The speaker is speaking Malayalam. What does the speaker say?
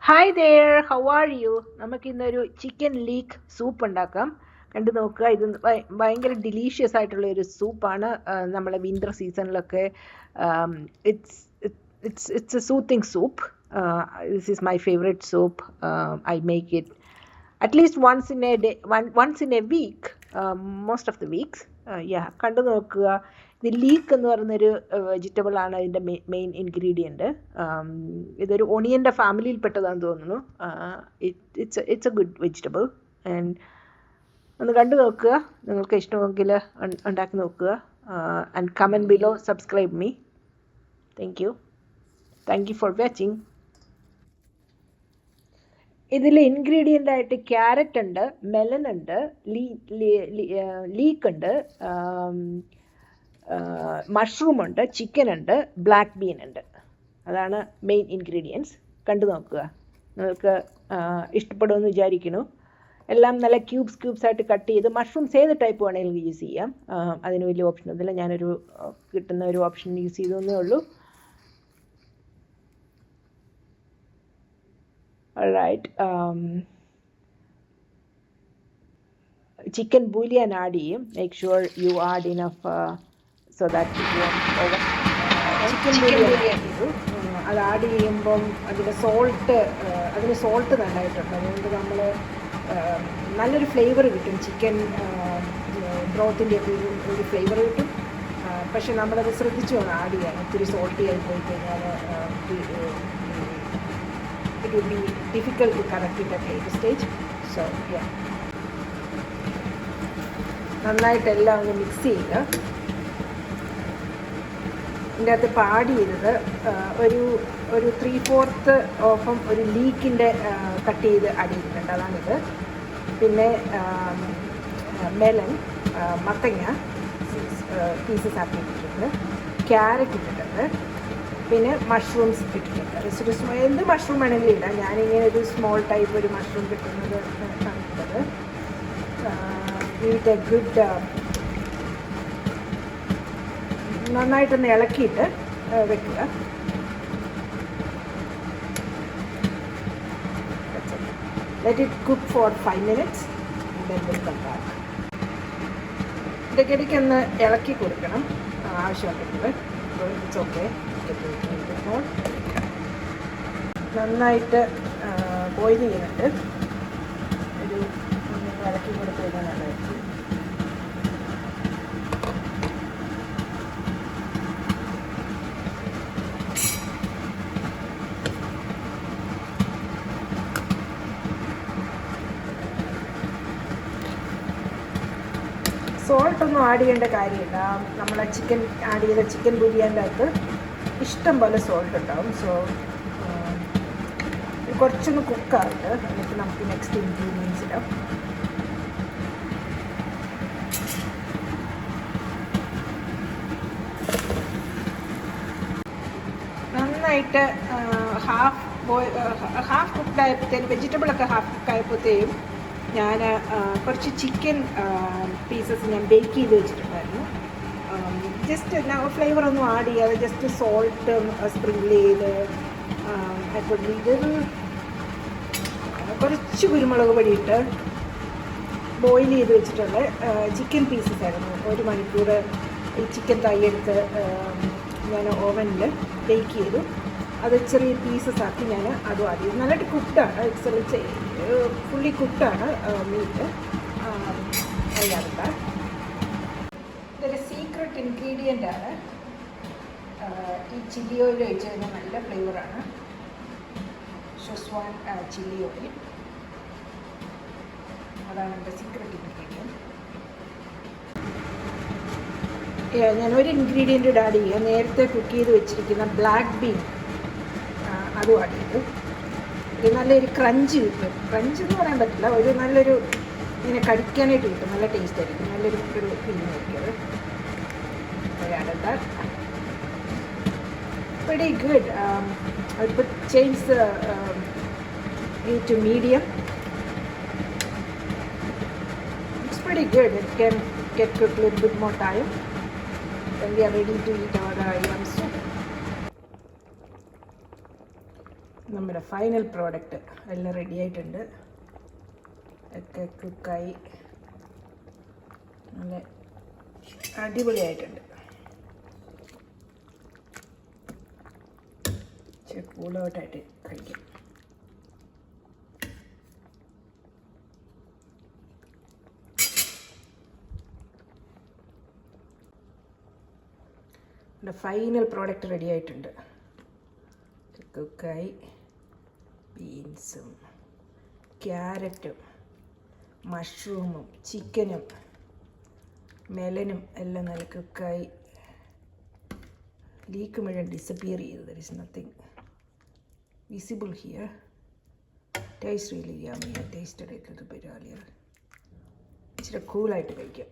Hi there, how are you? നമുക്കിന്നൊരു ചിക്കൻ ലീക്ക് സൂപ്പ് ഉണ്ടാക്കാം. കണ്ടു നോക്കുക. ഇത് ഭയങ്കര ഡിലീഷ്യസ് ആയിട്ടുള്ള ഒരു സൂപ്പാണ്. നമ്മളെ വിൻ്റർ സീസണിലൊക്കെ it's it's a soothing soup. This is my favourite soup. I make it at least once in a week, most of the weeks. കണ്ടു നോക്കുക. ഇത് ലീക്ക് എന്ന് പറയുന്നൊരു വെജിറ്റബിൾ ആണ് ഇതിൻ്റെ മെയിൻ ഇൻഗ്രീഡിയൻറ്റ്. ഇതൊരു ഒണിയൻ്റെ ഫാമിലിയിൽ പെട്ടതാണെന്ന് തോന്നുന്നു. It's A good vegetable. And ഒന്ന് കണ്ടു നോക്കുക. നിങ്ങൾക്ക് ഇഷ്ടമെങ്കിൽ ഉണ്ടാക്കി നോക്കുക. And comment below, subscribe me. Thank you for watching. ഇതിൽ ഇൻഗ്രീഡിയൻ്റ് ആയിട്ട് ക്യാരറ്റ് ഉണ്ട്, മെലൺ ഉണ്ട്, ലീക്ക് ഉണ്ട്, മഷ്റൂം ഉണ്ട്, ചിക്കൻ ഉണ്ട്, ബ്ലാക്ക് ബീൻ ഉണ്ട്. അതാണ് മെയിൻ ഇൻഗ്രീഡിയൻസ്. കണ്ടു നോക്കുക. നിങ്ങൾക്ക് ഇഷ്ടപ്പെടുമെന്ന് വിചാരിക്കുന്നു. എല്ലാം നല്ല ക്യൂബ്സ് ആയിട്ട് കട്ട് ചെയ്ത്, മഷ്റൂംസ് ഏത് ടൈപ്പ് വേണമെങ്കിലും യൂസ് ചെയ്യാം. അതിന് വലിയ ഓപ്ഷനൊന്നുമില്ല. ഞാനൊരു കിട്ടുന്ന ഒരു ഓപ്ഷൻ യൂസ് ചെയ്തേ ഉള്ളൂ. Alright, chicken bouillon add ചെയ്യും. Make sure you add enough so that it won't over. Chicken biryani ചെയ്തു. അത് ആഡ് ചെയ്യുമ്പം അതിന് സോൾട്ട് നന്നായിട്ടുണ്ട്. അതുകൊണ്ട് നമ്മൾ നല്ലൊരു ഫ്ലേവർ കിട്ടും. ചിക്കൻ ബ്രോത്തിൻ്റെ ഒക്കെ ഒരു ഫ്ലേവർ കിട്ടും. പക്ഷെ നമ്മളത് ശ്രദ്ധിച്ചു വേണം ആഡ് ചെയ്യാൻ. ഒത്തിരി സോൾട്ടി ആയി പോയി കഴിഞ്ഞാൽ it will be difficult to correct it at later stage. So yeah, നന്നായിട്ടെല്ലാം ഒന്ന് മിക്സ് ചെയ്യുക. ഇതിൻ്റെ അകത്ത് ഇപ്പോൾ ആഡ് ചെയ്തത് ഒരു 3/4 ഓഫും ഒരു ലീക്കിൻ്റെ കട്ട് ചെയ്ത് ആഡ് ചെയ്തിട്ടുണ്ട്. അതാണിത്. പിന്നെ മെലൺ, മത്തങ്ങ പീസസ് ആക്കി ഇട്ടിട്ടുണ്ട്, ക്യാരറ്റ് ഇട്ടിട്ടുണ്ട്, പിന്നെ മഷ്റൂംസ് ഇട്ടിട്ടുണ്ട്. എന്ത് മഷ്റൂം വേണമെങ്കിലും ഇടാം. ഞാനിങ്ങനെ ഒരു സ്മോൾ ടൈപ്പ് ഒരു മഷ്റൂം കിട്ടുന്നത് കണ്ടത്. ഇത് ഗുഡ് നന്നായിട്ടൊന്ന് ഇളക്കിയിട്ട് വെക്കുക. Let it cook four 5 minutes. then we'll come back. ഇടയ്ക്കിടയ്ക്കൊന്ന് ഇളക്കി കൊടുക്കണം ആവശ്യമുണ്ടെങ്കിൽ. It's okay. നന്നായിട്ട് ബോയിൽ ചെയ്യുന്നുണ്ട്. ഒരു ഇളക്കി കൊടുത്ത് കഴിഞ്ഞാൽ നല്ലതായിരിക്കും. സോൾട്ടൊന്നും ആഡ് ചെയ്യേണ്ട കാര്യമില്ല. നമ്മളെ ചിക്കൻ ആഡ് ചെയ്ത ചിക്കൻ ബിരിയാണിൻ്റെ അകത്ത് ഇഷ്ടം പോലെ സോൾട്ട് ഉണ്ടാവും. സോ കുറച്ചൊന്ന് കുക്കായിട്ട് എന്നിട്ട് നമുക്ക് നെക്സ്റ്റ് ഇൻഗ്രീഡിയൻസ് ഇടാം. നന്നായിട്ട് ഹാഫ് കുക്ക്ഡ് ആയപ്പോഴത്തേനും, വെജിറ്റബിളൊക്കെ ഹാഫ് കുക്ക് ആയപ്പോഴത്തേക്കും ഞാൻ കുറച്ച് ചിക്കൻ പീസസ് ഞാൻ ബേക്ക് ചെയ്ത് വെച്ചിട്ടുണ്ടായിരുന്നു. ജസ്റ്റ് ഫ്ലേവർ ഒന്നും ആഡ് ചെയ്യാതെ ജസ്റ്റ് സോൾട്ട് സ്പ്രിങ്കിൾ ചെയ്ത് കുറച്ച് കുരുമുളക് പൊടി ഇട്ട് ബോയിൽ ചെയ്ത് വെച്ചിട്ടുള്ള ചിക്കൻ പീസസ് ആയിരുന്നു. 1 മണിക്കൂർ ഈ ചിക്കൻ തൈയെടുത്ത് ഞാൻ ഓവനിൽ ബേക്ക് ചെയ്തു. അത് ചെറിയ പീസസ് ആക്കി ഞാൻ അതും ആഡ് ചെയ്തു. നല്ലതായിട്ട് കുക്ക്ഡാണ്. Fully കുക്ക്ഡാണ് meet. അതിനകത്ത് ഇതൊരു സീക്രട്ട് ഇൻഗ്രീഡിയൻ്റ് ആണ്. ഈ ചില്ലി ഓയിൽ ഒഴിച്ച് കഴിഞ്ഞാൽ നല്ല ഫ്ലേവറാണ്. ഷെസ്വാൻ ചില്ലി ഓയിൽ, അതാണ് എൻ്റെ സീക്രട്ട് ഇൻഗ്രീഡിയൻറ്റ്. ഞാനൊരു ഇൻഗ്രീഡിയൻ്റ് ആഡ് ചെയ്യുക. നേരത്തെ കുക്ക് ചെയ്ത് വെച്ചിരിക്കുന്ന ബ്ലാക്ക് ബീൻ അതും ആഡ് ചെയ്തു. ഇത് നല്ലൊരു ക്രഞ്ച് കിട്ടും. ക്രഞ്ച് എന്ന് പറയാൻ പറ്റില്ല, ഒരു നല്ലൊരു ഇങ്ങനെ കടിക്കാനായിട്ട് കിട്ടും. നല്ല ടേസ്റ്റ് ആയിരിക്കും. നല്ലൊരു ഫീലിംഗ് ആയിരിക്കും അത്. Pretty good. I would change the heat to medium. It's pretty good. It can get cooked a little bit more time. Then we are ready to eat our yam soup. നമ്മുടെ ഫൈനൽ പ്രോഡക്റ്റ് എല്ലാം റെഡി ആയിട്ടുണ്ട്. ഒക്കെ കുക്കായി നല്ല അടിപൊളിയായിട്ടുണ്ട്. കൂളോട്ടായിട്ട് കഴിക്കാം. നമ്മുടെ ഫൈനൽ പ്രോഡക്റ്റ് റെഡി ആയിട്ടുണ്ട്. കുക്കായി ബീൻസും ക്യാരറ്റും മഷ്റൂമും ചിക്കനും മെലനും എല്ലാം നല്ല കുക്കായി ലീക്ക് മുഴുവൻ ഡിസപ്പിയർ ചെയ്തു. There is nothing visible here. Taste really yummy. I tasted it a little bit earlier. ഇച്ചിരി കൂളായിട്ട് കഴിക്കാം.